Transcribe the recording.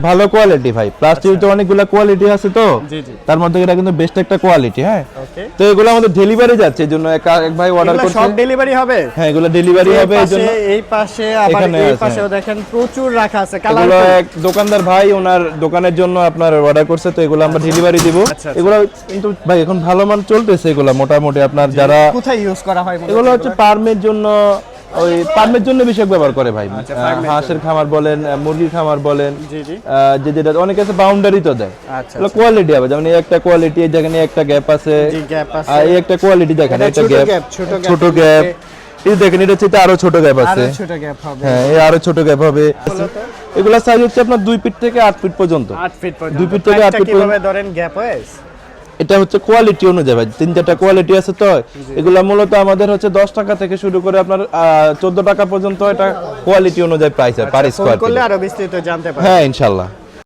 ভালো কোয়ালিটি ভাই, প্লাস্টিকের তো অনেকগুলো কোয়ালিটি আছে তো, জি জি। তার মধ্যে এটা কিন্তু বেস্ট একটা কোয়ালিটি। হ্যাঁ, ওকে। তো এগুলো আমাদের ডেলিভারি যাচ্ছে, এজন্য এক ভাই অর্ডার এগুলো করছে। সব ডেলিভারি হবে? হ্যাঁ, এগুলো ডেলিভারি হবে, এজন্য এই পাশে আবার এখানে এই আছে। পাশেও দেখেন প্রচুর রাখা আছে এগুলো কালারফুল। এক দোকানদার ভাই ওনার দোকানের জন্য আপনার অর্ডার করছে, তো এগুলো আমরা ডেলিভারি দিব। আচ্ছা। এগুলো কিন্তু ভাই এখন ভালো মান চলতেছে, এগুলো মোটামুটি আপনার যারা কোথায় ইউজ করা হয়? এগুলো হচ্ছে ফার্মের জন্য, ওই ফার্মের জন্য বেশি ব্যবহার করে ভাই। হাঁসের খামার বলেন, মুরগির খামার বলেন, জি জি। যেটা অনেক আছে বাউন্ডারি তো দেয়। আচ্ছা। এগুলো কোয়ালিটি হবে, যেমন এই একটা কোয়ালিটি, যেখানে একটা গ্যাপ আছে, জি গ্যাপ আছে। আর এই একটা কোয়ালিটি দেখেন, এটা একটা ছোট গ্যাপ, গ্যাপ, ছোট গ্যাপ। এই দেখেন, এটা হচ্ছে আরো ছোট গ্যাপ আছে। আরো ছোট গ্যাপ হবে। হ্যাঁ, এই আরো ছোট গ্যাপ হবে। এগুলা সাইজ হচ্ছে আপনার 2 ফিট থেকে 8 ফিট পর্যন্ত। 8 ফিট পর্যন্ত। 2 ফিট থেকে 8 ফিট কিভাবে ধরেন গ্যাপ ওয়াইজ? এটা হচ্ছে কোয়ালিটি অনুযায়ী ভাই, 3-4টা কোয়ালিটি আছে তো। এগুলা মূলত আমাদের হচ্ছে 10 টাকা থেকে শুরু করে আপনার 14 টাকা পর্যন্ত, এটা কোয়ালিটি অনুযায়ী প্রাইস হয় পার ফোন স্কয়ার করলে ফিট। আরো বিস্তারিত জানতে পারবেন। হ্যাঁ, ইনশাআল্লাহ।